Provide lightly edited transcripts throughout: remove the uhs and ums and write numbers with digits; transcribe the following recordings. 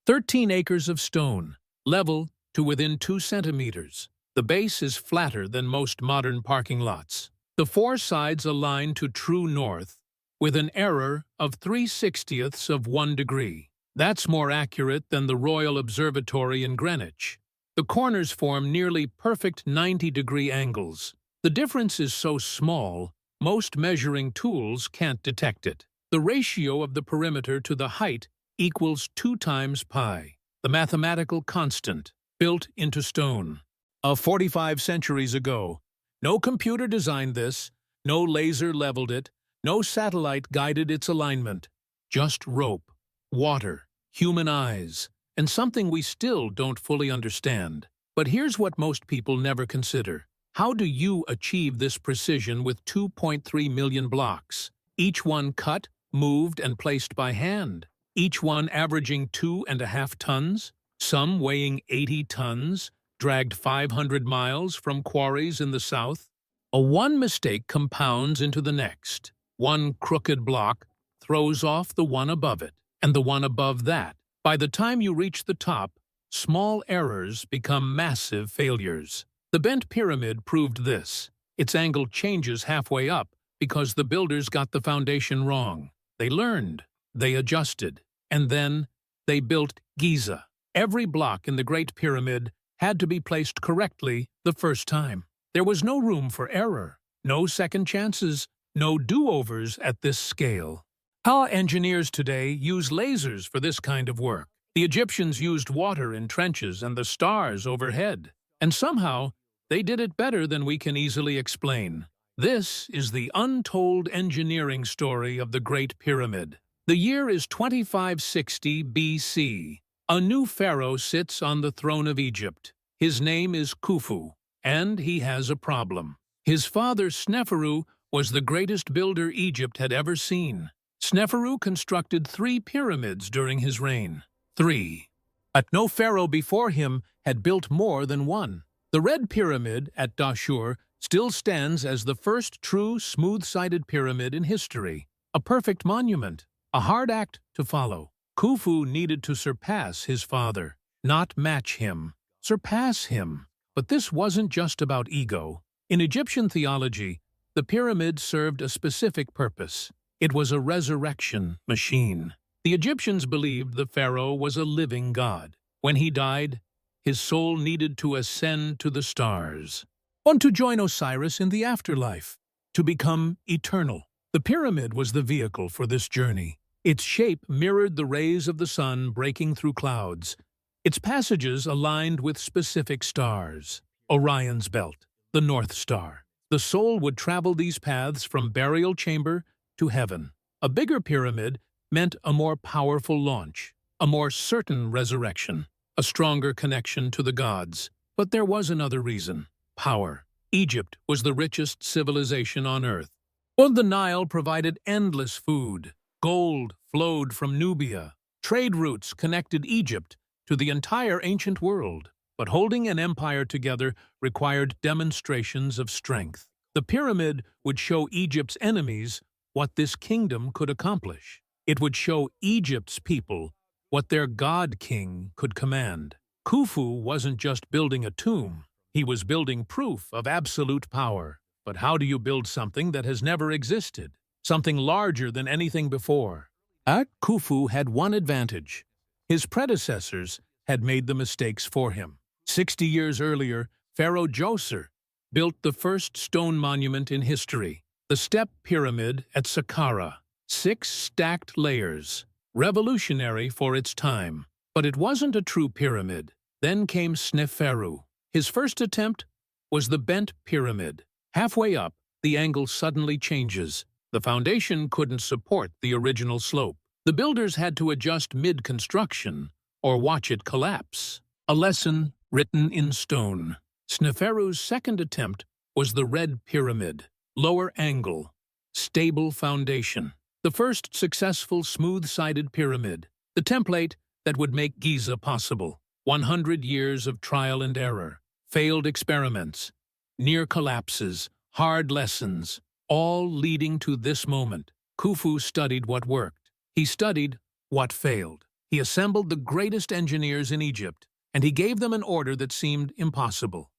13 acres of stone, level to within 2 centimeters. The base is flatter than most modern parking lots. The 4 sides align to true north, with an error of 3/60ths of 1 degree. That's more accurate than the Royal Observatory in Greenwich. The corners form nearly perfect 90-degree angles. The difference is so small, most measuring tools can't detect it. The ratio of the perimeter to the height equals 2 times pi, the mathematical constant, built into stone. 45 centuries ago. No computer designed this, no laser leveled it, no satellite guided its alignment. Just rope, water, human eyes, and something we still don't fully understand. But here's what most people never consider. How do you achieve this precision with 2.3 million blocks, each one cut, moved, and placed by hand? Each one averaging 2.5 tons, some weighing 80 tons, dragged 500 miles from quarries in the south? One mistake compounds into the next. One crooked block throws off the one above it, and the one above that. By the time you reach the top, small errors become massive failures. The bent pyramid proved this. Its angle changes halfway up because the builders got the foundation wrong. They learned, they adjusted, and then they built Giza. Every block in the Great Pyramid had to be placed correctly the first time. There was no room for error, no second chances, no do-overs at this scale. Our engineers today use lasers for this kind of work. The Egyptians used water in trenches and the stars overhead. And somehow, they did it better than we can easily explain. This is the untold engineering story of the Great Pyramid. The year is 2560 BC. A new pharaoh sits on the throne of Egypt. His name is Khufu, and he has a problem. His father Sneferu was the greatest builder Egypt had ever seen. Sneferu constructed 3 pyramids during his reign. 3. But no pharaoh before him had built more than 1. The Red Pyramid at Dashur still stands as the first true smooth-sided pyramid in history. A perfect monument, a hard act to follow. Khufu needed to surpass his father, not match him. Surpass him. But this wasn't just about ego. In Egyptian theology, the pyramid served a specific purpose. It was a resurrection machine. The Egyptians believed the pharaoh was a living god. When he died, his soul needed to ascend to the stars, on to join Osiris in the afterlife, to become eternal. The pyramid was the vehicle for this journey. Its shape mirrored the rays of the sun breaking through clouds. Its passages aligned with specific stars. Orion's belt, the North Star. The soul would travel these paths from burial chamber to heaven. A bigger pyramid meant a more powerful launch, a more certain resurrection, a stronger connection to the gods. But there was another reason: power. Egypt was the richest civilization on earth. On the Nile provided endless food. Gold flowed from Nubia. Trade routes connected Egypt to the entire ancient world. But holding an empire together required demonstrations of strength. The pyramid would show Egypt's enemies what this kingdom could accomplish. It would show Egypt's people what their god-king could command. Khufu wasn't just building a tomb. He was building proof of absolute power. But how do you build something that has never existed? Something larger than anything before? Khufu had one advantage. His predecessors had made the mistakes for him. 60 years earlier, Pharaoh Djoser built the first stone monument in history, the Step Pyramid at Saqqara. 6 stacked layers, revolutionary for its time. But it wasn't a true pyramid. Then came Sneferu. His first attempt was the bent pyramid. Halfway up, the angle suddenly changes. The foundation couldn't support the original slope. The builders had to adjust mid-construction or watch it collapse. A lesson written in stone. Sneferu's second attempt was the Red Pyramid. Lower angle, stable foundation. The first successful smooth-sided pyramid. The template that would make Giza possible. 100 years of trial and error. Failed experiments. Near collapses. Hard lessons. All leading to this moment. Khufu studied what worked. He studied what failed. He assembled the greatest engineers in Egypt, and he gave them an order that seemed impossible.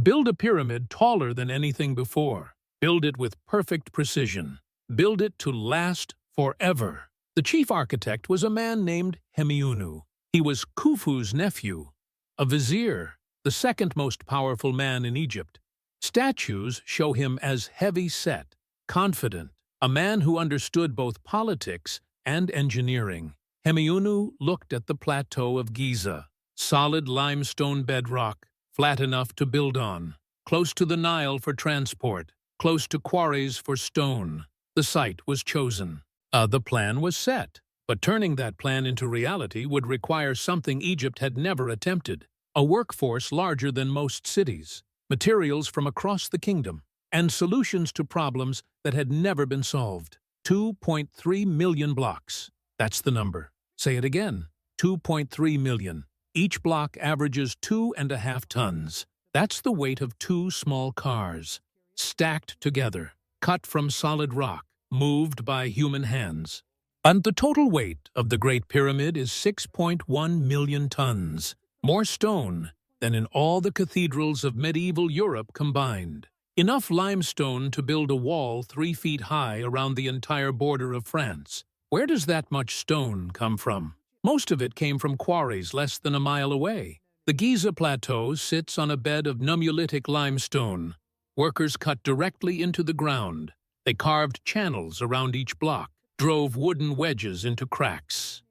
Build a pyramid taller than anything before. Build it with perfect precision. Build it to last forever. The chief architect was a man named Hemiunu. He was Khufu's nephew, a vizier, the second most powerful man in Egypt. Statues show him as heavy-set, confident, a man who understood both politics and engineering. Hemiunu looked at the plateau of Giza, solid limestone bedrock, flat enough to build on, close to the Nile for transport, close to quarries for stone. The site was chosen. The plan was set, but turning that plan into reality would require something Egypt had never attempted: a workforce larger than most cities, materials from across the kingdom, and solutions to problems that had never been solved. 2.3 million blocks. That's the number. Say it again. 2.3 million. Each block averages 2.5 tons. That's the weight of 2 small cars, stacked together, cut from solid rock, moved by human hands. And the total weight of the Great Pyramid is 6.1 million tons, more stone than in all the cathedrals of medieval Europe combined. Enough limestone to build a wall 3 feet high around the entire border of France. Where does that much stone come from? Most of it came from quarries less than a mile away. The Giza Plateau sits on a bed of nummulitic limestone. Workers cut directly into the ground. They carved channels around each block, drove wooden wedges into cracks.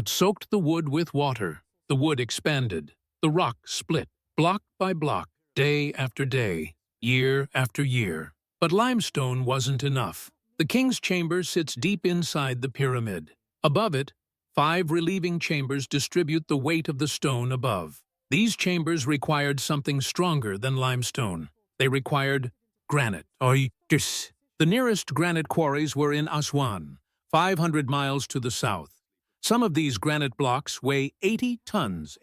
Soaked the wood with water. The wood expanded. The rock split, block by block, day after day, year after year. But limestone wasn't enough. The king's chamber sits deep inside the pyramid. Above it, 5 relieving chambers distribute the weight of the stone above. These chambers required something stronger than limestone. They required granite. The nearest granite quarries were in Aswan, 500 miles to the south. Some of these granite blocks weigh 80 tons.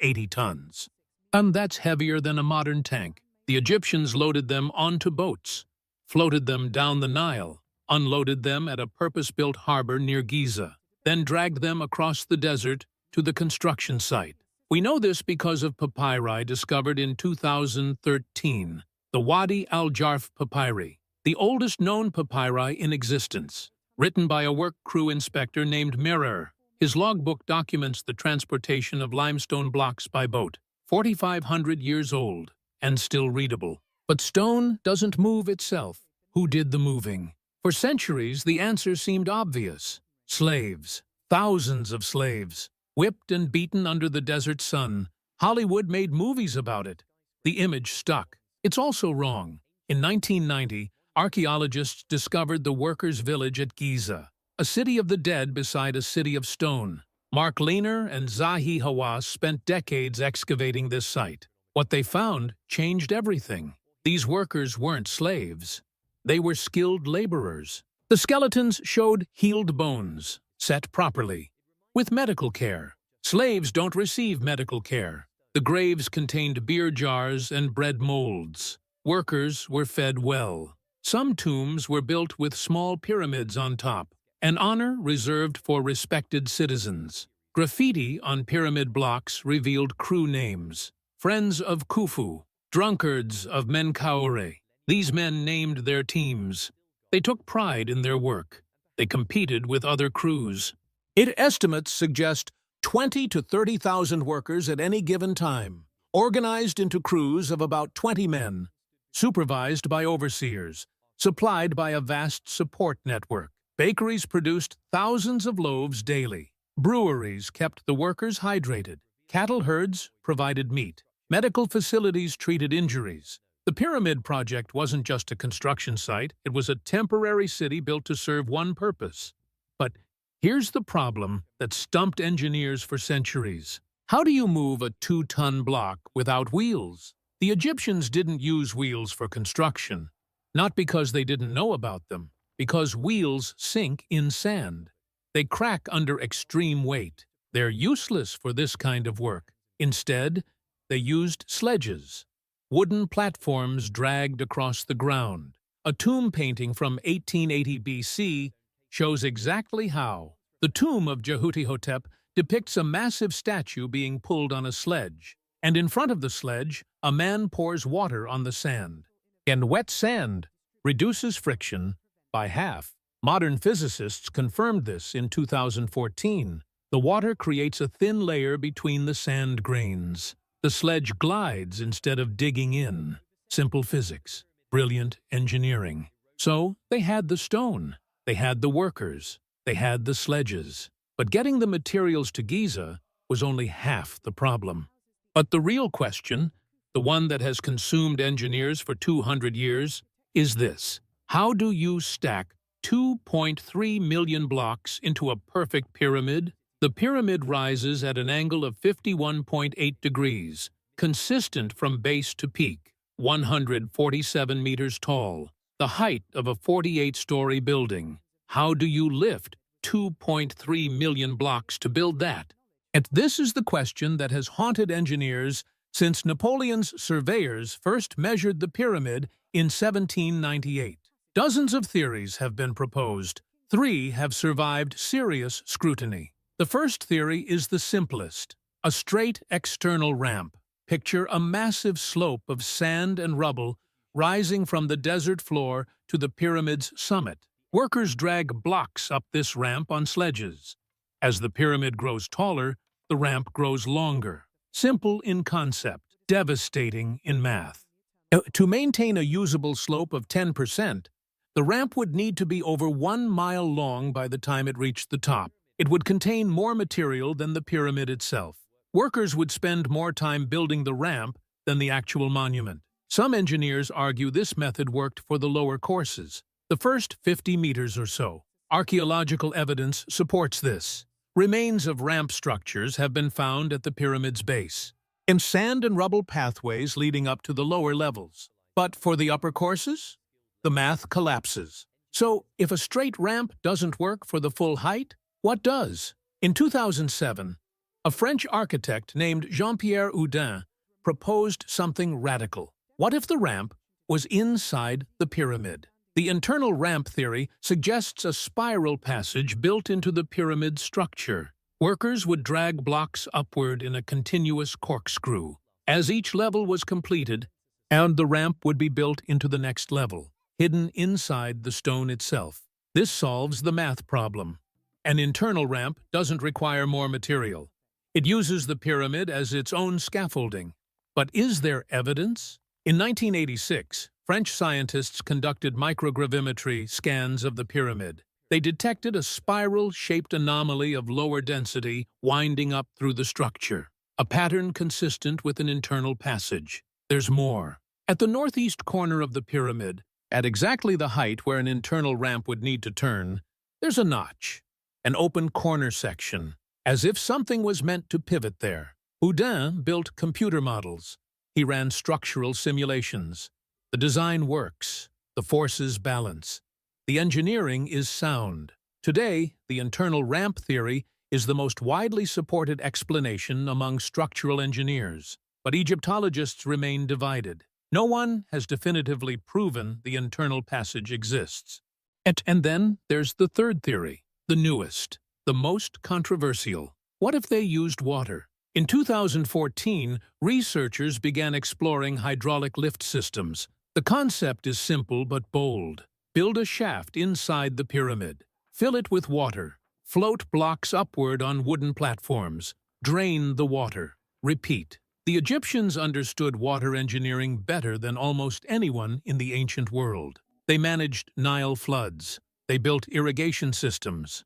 And that's heavier than a modern tank. The Egyptians loaded them onto boats, floated them down the Nile, unloaded them at a purpose-built harbor near Giza, then dragged them across the desert to the construction site. We know this because of papyri discovered in 2013, the Wadi al-Jarf papyri, the oldest known papyri in existence, written by a work crew inspector named Mirror. His logbook documents the transportation of limestone blocks by boat, 4,500 years old, and still readable. But stone doesn't move itself. Who did the moving? For centuries, the answer seemed obvious. Slaves. Thousands of slaves. Whipped and beaten under the desert sun. Hollywood made movies about it. The image stuck. It's also wrong. In 1990, archaeologists discovered the workers' village at Giza, a city of the dead beside a city of stone. Mark Lehner and Zahi Hawass spent decades excavating this site. What they found changed everything. These workers weren't slaves. They were skilled laborers. The skeletons showed healed bones, set properly, with medical care. Slaves don't receive medical care. The graves contained beer jars and bread molds. Workers were fed well. Some tombs were built with small pyramids on top, an honor reserved for respected citizens. Graffiti on pyramid blocks revealed crew names: Friends of Khufu, Drunkards of Menkaure. These men named their teams. They took pride in their work. They competed with other crews. Estimates suggest 20 to 30,000 workers at any given time, organized into crews of about 20 men, supervised by overseers, supplied by a vast support network. Bakeries produced thousands of loaves daily. Breweries kept the workers hydrated. Cattle herds provided meat. Medical facilities treated injuries. The Pyramid Project wasn't just a construction site, it was a temporary city built to serve one purpose. But here's the problem that stumped engineers for centuries. How do you move a 2-ton block without wheels? The Egyptians didn't use wheels for construction, not because they didn't know about them, because wheels sink in sand. They crack under extreme weight. They're useless for this kind of work. Instead, they used sledges, wooden platforms dragged across the ground. A tomb painting from 1880 BC shows exactly how. The tomb of Jehuti-Hotep depicts a massive statue being pulled on a sledge, and in front of the sledge, a man pours water on the sand. And wet sand reduces friction by half. Modern physicists confirmed this in 2014. The water creates a thin layer between the sand grains. The sledge glides instead of digging in. Simple physics, brilliant engineering. So they had the stone, they had the workers, they had the sledges. But getting the materials to Giza was only half the problem. But the real question, the one that has consumed engineers for 200 years, is this. How do you stack 2.3 million blocks into a perfect pyramid? The pyramid rises at an angle of 51.8 degrees, consistent from base to peak, 147 meters tall, the height of a 48-story building. How do you lift 2.3 million blocks to build that? And this is the question that has haunted engineers since Napoleon's surveyors first measured the pyramid in 1798. Dozens of theories have been proposed. 3 have survived serious scrutiny. The first theory is the simplest, a straight external ramp. Picture a massive slope of sand and rubble rising from the desert floor to the pyramid's summit. Workers drag blocks up this ramp on sledges. As the pyramid grows taller, the ramp grows longer. Simple in concept, devastating in math. To maintain a usable slope of 10%, the ramp would need to be over 1 mile long by the time it reached the top. It would contain more material than the pyramid itself. Workers would spend more time building the ramp than the actual monument. Some engineers argue this method worked for the lower courses, the first 50 meters or so. Archaeological evidence supports this. Remains of ramp structures have been found at the pyramid's base, in sand and rubble pathways leading up to the lower levels. But for the upper courses, the math collapses. So, if a straight ramp doesn't work for the full height, what does? In 2007, a French architect named Jean-Pierre Houdin proposed something radical. What if the ramp was inside the pyramid? The internal ramp theory suggests a spiral passage built into the pyramid structure. Workers would drag blocks upward in a continuous corkscrew. As each level was completed, and the ramp would be built into the next level, hidden inside the stone itself. This solves the math problem. An internal ramp doesn't require more material. It uses the pyramid as its own scaffolding. But is there evidence? In 1986, French scientists conducted microgravimetry scans of the pyramid. They detected a spiral-shaped anomaly of lower density winding up through the structure, a pattern consistent with an internal passage. There's more. At the northeast corner of the pyramid, at exactly the height where an internal ramp would need to turn, there's a notch, an open corner section, as if something was meant to pivot there. Houdin built computer models. He ran structural simulations. The design works. The forces balance. The engineering is sound. Today, the internal ramp theory is the most widely supported explanation among structural engineers, but Egyptologists remain divided. No one has definitively proven the internal passage exists. And then there's the third theory, the newest, the most controversial. What if they used water? In 2014, researchers began exploring hydraulic lift systems. The concept is simple but bold. Build a shaft inside the pyramid. Fill it with water. Float blocks upward on wooden platforms. Drain the water. Repeat. The Egyptians understood water engineering better than almost anyone in the ancient world. They managed Nile floods. They built irrigation systems.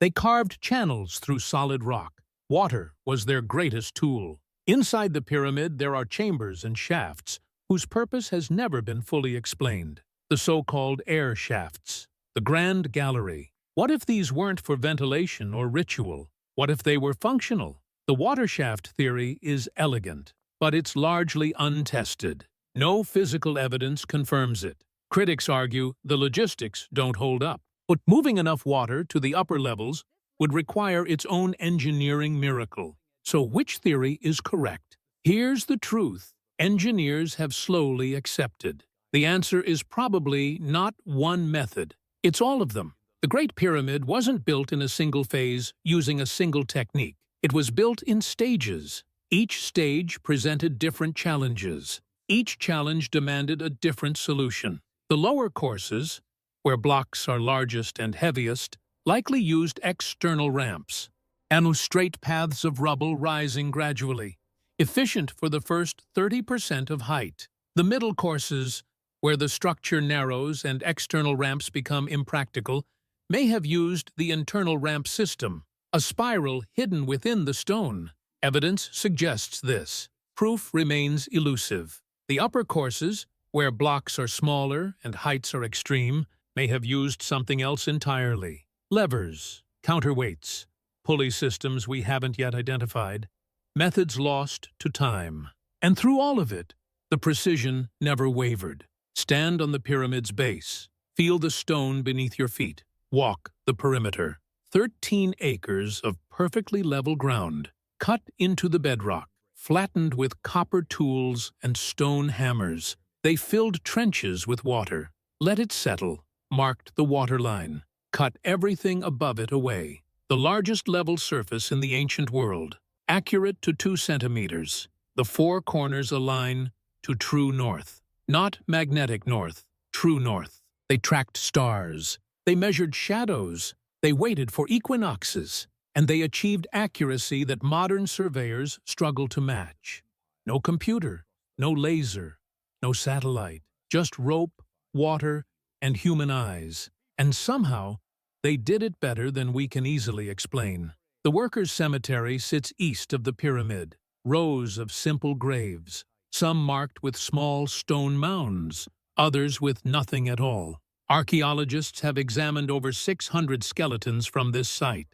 They carved channels through solid rock. Water was their greatest tool. Inside the pyramid, there are chambers and shafts whose purpose has never been fully explained. The so-called air shafts. The Grand Gallery. What if these weren't for ventilation or ritual? What if they were functional? The water shaft theory is elegant, but it's largely untested. No physical evidence confirms it. Critics argue the logistics don't hold up. But moving enough water to the upper levels would require its own engineering miracle. So which theory is correct? Here's the truth engineers have slowly accepted. The answer is probably not one method. It's all of them. The Great Pyramid wasn't built in a single phase using a single technique. It was built in stages. Each stage presented different challenges. Each challenge demanded a different solution. The lower courses, where blocks are largest and heaviest, likely used external ramps and straight paths of rubble rising gradually, efficient for the first 30% of height. The middle courses, where the structure narrows and external ramps become impractical, may have used the internal ramp system, a spiral hidden within the stone. Evidence suggests this. Proof remains elusive. The upper courses, where blocks are smaller and heights are extreme, may have used something else entirely. Levers, counterweights, pulley systems we haven't yet identified, methods lost to time. And through all of it, the precision never wavered. Stand on the pyramid's base. Feel the stone beneath your feet. Walk the perimeter. 13 acres of perfectly level ground, cut into the bedrock, flattened with copper tools and stone hammers. They filled trenches with water, let it settle, marked the waterline, cut everything above it away. The largest level surface in the ancient world, accurate to 2 centimeters. The 4 corners align to true north. Not magnetic north, true north. They tracked stars. They measured shadows. They waited for equinoxes. And they achieved accuracy that modern surveyors struggle to match. No computer, no laser, no satellite, just rope, water, and human eyes. And somehow, they did it better than we can easily explain. The workers' cemetery sits east of the pyramid, rows of simple graves, some marked with small stone mounds, others with nothing at all. Archaeologists have examined over 600 skeletons from this site.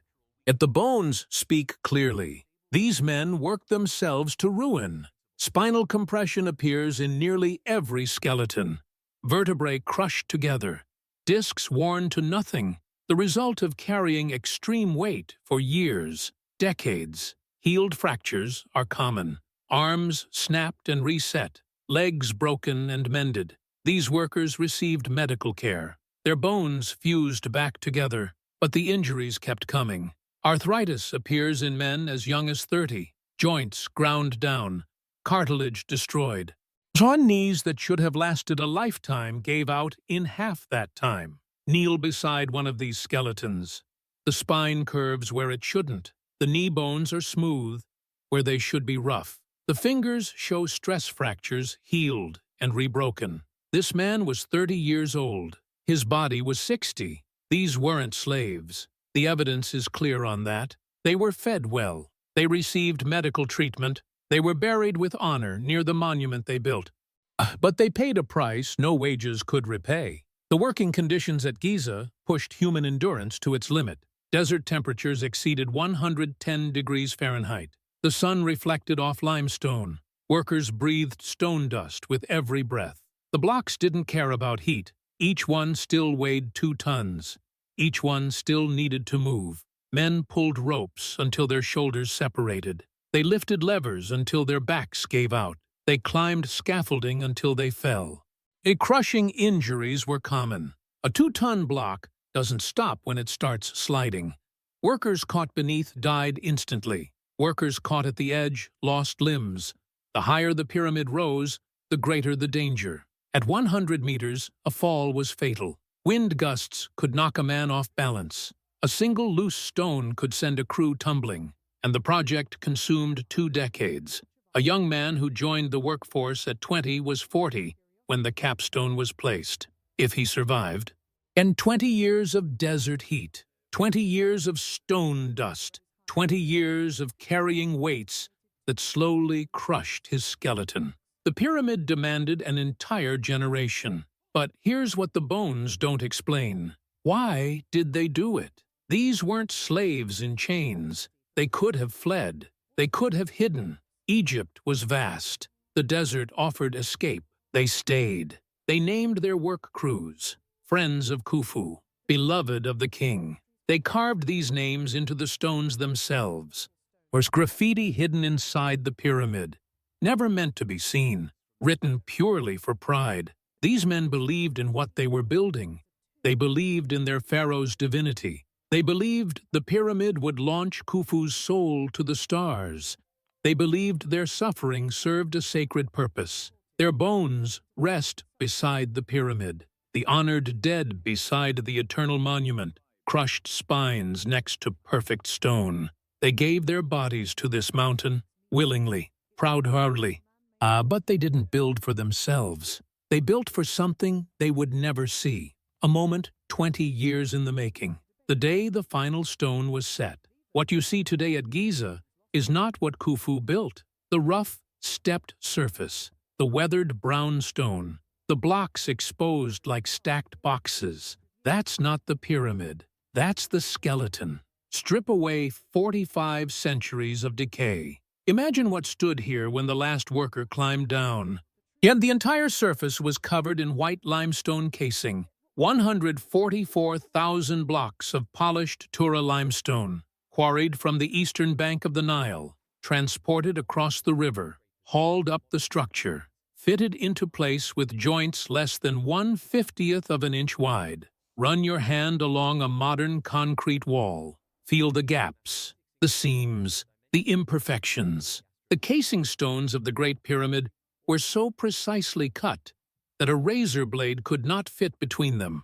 Yet the bones speak clearly. These men worked themselves to ruin. Spinal compression appears in nearly every skeleton. Vertebrae crushed together, discs worn to nothing, the result of carrying extreme weight for years, decades. Healed fractures are common. Arms snapped and reset, legs broken and mended. These workers received medical care. Their bones fused back together, but the injuries kept coming. Arthritis appears in men as young as 30, joints ground down, cartilage destroyed. On knees that should have lasted a lifetime gave out in half that time. Kneel beside one of these skeletons. The spine curves where it shouldn't. The knee bones are smooth where they should be rough. The fingers show stress fractures healed and rebroken. This man was 30 years old. His body was 60. These weren't slaves. The evidence is clear on that. They were fed well. They received medical treatment. They were buried with honor near the monument they built. But they paid a price no wages could repay. The working conditions at Giza pushed human endurance to its limit. Desert temperatures exceeded 110 degrees Fahrenheit. The sun reflected off limestone. Workers breathed stone dust with every breath. The blocks didn't care about heat. Each one still weighed 2 tons. Each one still needed to move. Men pulled ropes until their shoulders separated. They lifted levers until their backs gave out. They climbed scaffolding until they fell. Crushing injuries were common. A 2-ton block doesn't stop when it starts sliding. Workers caught beneath died instantly. Workers caught at the edge lost limbs. The higher the pyramid rose, the greater the danger. At 100 meters, a fall was fatal. Wind gusts could knock a man off balance. A single loose stone could send a crew tumbling, and the project consumed 2 decades. A young man who joined the workforce at 20 was 40 when the capstone was placed, if he survived. And 20 years of desert heat, 20 years of stone dust, 20 years of carrying weights that slowly crushed his skeleton. The pyramid demanded an entire generation. But here's what the bones don't explain. Why did they do it? These weren't slaves in chains. They could have fled. They could have hidden. Egypt was vast. The desert offered escape. They stayed. They named their work crews, friends of Khufu, beloved of the king. They carved these names into the stones themselves. There's graffiti hidden inside the pyramid, never meant to be seen, written purely for pride. These men believed in what they were building. They believed in their pharaoh's divinity. They believed the pyramid would launch Khufu's soul to the stars. They believed their suffering served a sacred purpose. Their bones rest beside the pyramid, the honored dead beside the eternal monument, crushed spines next to perfect stone. They gave their bodies to this mountain, willingly, proud-heartedly. But they didn't build for themselves. They built for something they would never see, a moment 20 years in the making. The day the final stone was set. What you see today at Giza is not what Khufu built. The rough, stepped surface, the weathered brown stone, the blocks exposed like stacked boxes. That's not the pyramid. That's the skeleton. Strip away 45 centuries of decay. Imagine what stood here when the last worker climbed down. Yet the entire surface was covered in white limestone casing, 144,000 blocks of polished Tura limestone, quarried from the eastern bank of the Nile, transported across the river, hauled up the structure, fitted into place with joints less than 1/50th of an inch wide. Run your hand along a modern concrete wall. Feel the gaps, the seams, the imperfections. The casing stones of the Great Pyramid were so precisely cut that a razor blade could not fit between them.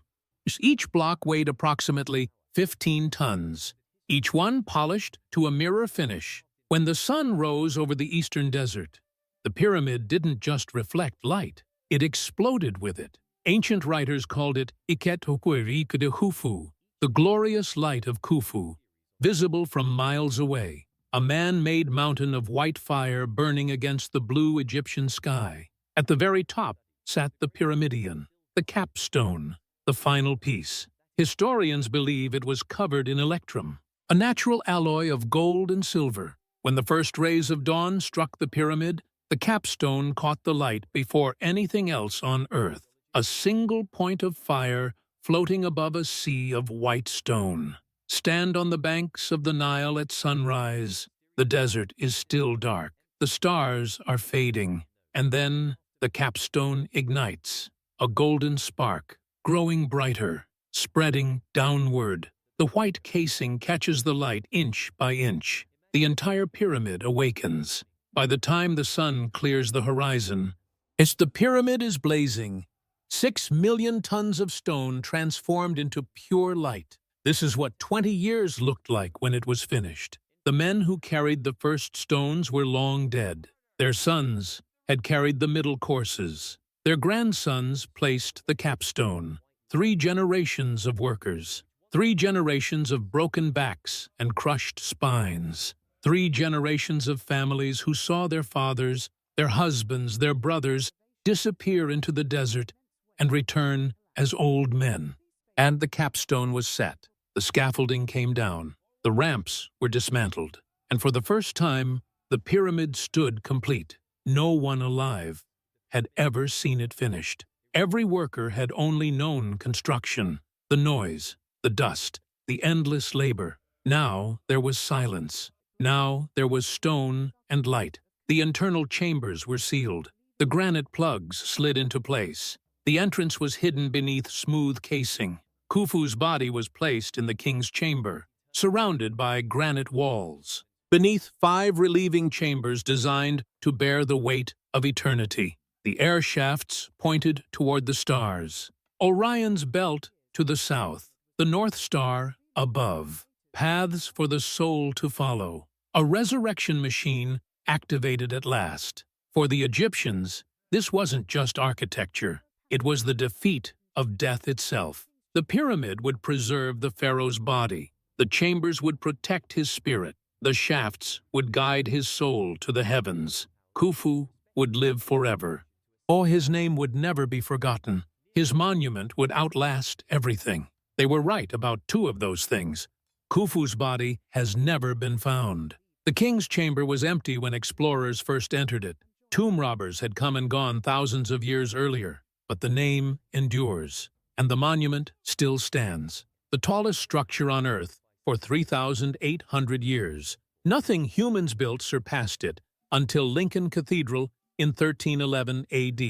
Each block weighed approximately 15 tons, each one polished to a mirror finish. When the sun rose over the eastern desert, the pyramid didn't just reflect light, it exploded with it. Ancient writers called it Quarrying de Khufu, the glorious light of Khufu, visible from miles away, a man-made mountain of white fire burning against the blue Egyptian sky. At the very top sat the pyramidion, the capstone, the final piece. Historians believe it was covered in electrum, a natural alloy of gold and silver. When the first rays of dawn struck the pyramid, the capstone caught the light before anything else on earth, a single point of fire floating above a sea of white stone. Stand on the banks of the Nile at sunrise. The desert is still dark. The stars are fading, and then the capstone ignites, a golden spark, growing brighter, spreading downward. The white casing catches the light inch by inch. The entire pyramid awakens. By the time the sun clears the horizon, the pyramid is blazing. 6 million tons of stone transformed into pure light. This is what 20 years looked like when it was finished. The men who carried the first stones were long dead. Their sons had carried the middle courses. Their grandsons placed the capstone. 3 generations of workers. 3 generations of broken backs and crushed spines. 3 generations of families who saw their fathers, their husbands, their brothers disappear into the desert and return as old men. And the capstone was set. The scaffolding came down. The ramps were dismantled. And for the first time, the pyramid stood complete. No one alive had ever seen it finished. Every worker had only known construction, the noise, the dust, the endless labor. Now there was silence. Now there was stone and light. The internal chambers were sealed. The granite plugs slid into place. The entrance was hidden beneath smooth casing. Khufu's body was placed in the king's chamber, surrounded by granite walls. Beneath 5 relieving chambers designed to bear the weight of eternity. The air shafts pointed toward the stars. Orion's belt to the south. The North Star above. Paths for the soul to follow. A resurrection machine activated at last. For the Egyptians, this wasn't just architecture. It was the defeat of death itself. The pyramid would preserve the pharaoh's body. The chambers would protect his spirit. The shafts would guide his soul to the heavens. Khufu would live forever. Oh, his name would never be forgotten. His monument would outlast everything. They were right about 2 of those things. Khufu's body has never been found. The king's chamber was empty when explorers first entered it. Tomb robbers had come and gone thousands of years earlier, but the name endures, and the monument still stands. The tallest structure on Earth for 3,800 years. Nothing humans built surpassed it until Lincoln Cathedral in 1311 AD.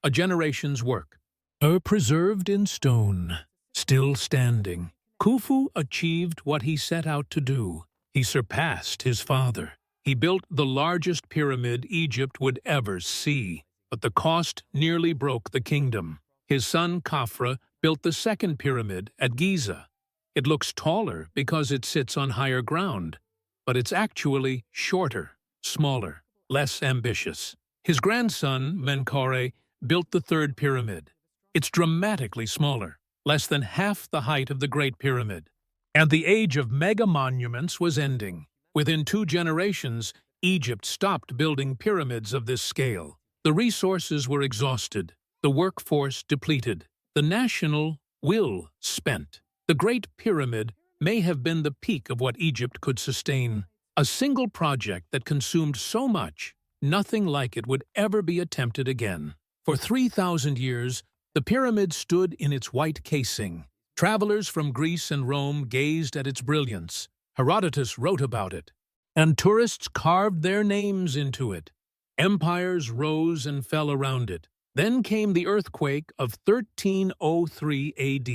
A generation's work. Preserved in stone. still standing. Khufu achieved what he set out to do. He surpassed his father. He built the largest pyramid Egypt would ever see, but the cost nearly broke the kingdom. His son Khafra built the second pyramid at Giza. It looks taller because it sits on higher ground, but it's actually shorter, smaller, less ambitious. His grandson, Menkaure, built the third pyramid. It's dramatically smaller, less than half the height of the Great Pyramid. And the age of mega-monuments was ending. Within 2 generations, Egypt stopped building pyramids of this scale. The resources were exhausted, the workforce depleted, the national will spent. The Great Pyramid may have been the peak of what Egypt could sustain. A single project that consumed so much, nothing like it would ever be attempted again. For 3,000 years, the pyramid stood in its white casing. Travelers from Greece and Rome gazed at its brilliance. Herodotus wrote about it, and tourists carved their names into it. Empires rose and fell around it. Then came the earthquake of 1303 AD.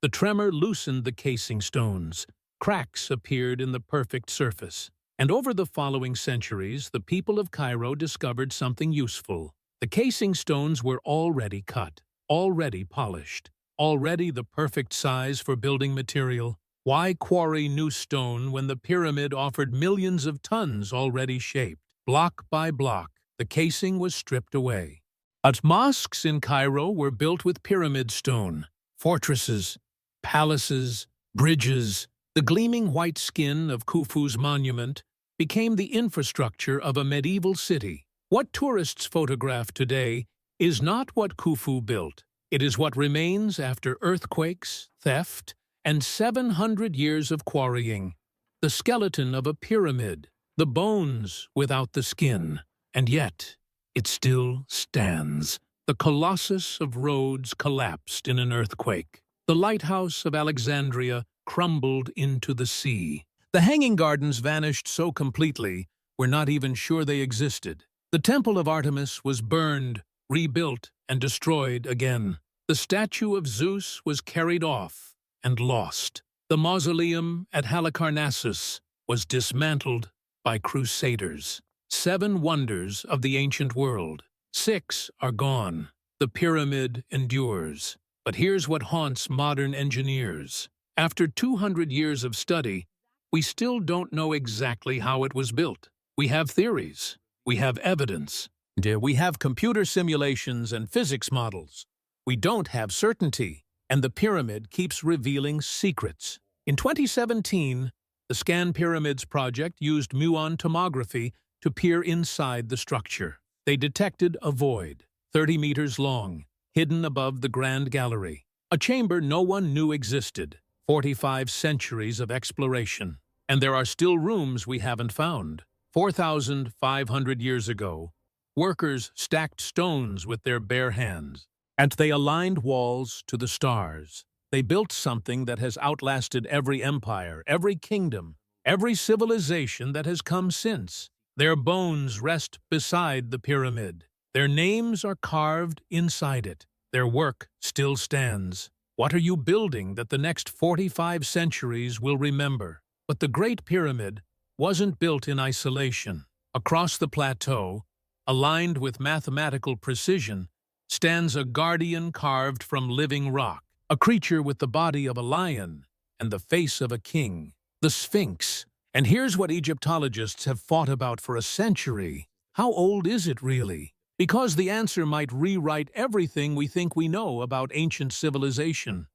The tremor loosened the casing stones. Cracks appeared in the perfect surface. And over the following centuries, the people of Cairo discovered something useful. The casing stones were already cut, already polished, already the perfect size for building material. Why quarry new stone when the pyramid offered millions of tons already shaped? Block by block, the casing was stripped away. But mosques in Cairo were built with pyramid stone. Fortresses, palaces, bridges. The gleaming white skin of Khufu's monument became the infrastructure of a medieval city. What tourists photograph today is not what Khufu built. It is what remains after earthquakes, theft, and 700 years of quarrying. The skeleton of a pyramid, the bones without the skin. And yet, it still stands. The Colossus of Rhodes collapsed in an earthquake. The lighthouse of Alexandria crumbled into the sea. The Hanging Gardens vanished so completely, we're not even sure they existed. The Temple of Artemis was burned, rebuilt, and destroyed again. The statue of Zeus was carried off and lost. The mausoleum at Halicarnassus was dismantled by crusaders. 7 wonders of the ancient world. 6 are gone. The pyramid endures. But here's what haunts modern engineers. After 200 years of study, we still don't know exactly how it was built. We have theories. We have evidence. We have computer simulations and physics models. We don't have certainty, and the pyramid keeps revealing secrets. In 2017, the ScanPyramids project used muon tomography to peer inside the structure. They detected a void, 30 meters long, hidden above the Grand Gallery. A chamber no one knew existed. 45 centuries of exploration. And there are still rooms we haven't found. 4,500 years ago, workers stacked stones with their bare hands. And they aligned walls to the stars. They built something that has outlasted every empire, every kingdom, every civilization that has come since. Their bones rest beside the pyramid. Their names are carved inside it. Their work still stands. What are you building that the next 45 centuries will remember? But the Great Pyramid wasn't built in isolation. Across the plateau, aligned with mathematical precision, stands a guardian carved from living rock, a creature with the body of a lion and the face of a king, the Sphinx. And here's what Egyptologists have fought about for a century. How old is it really? Because the answer might rewrite everything we think we know about ancient civilization.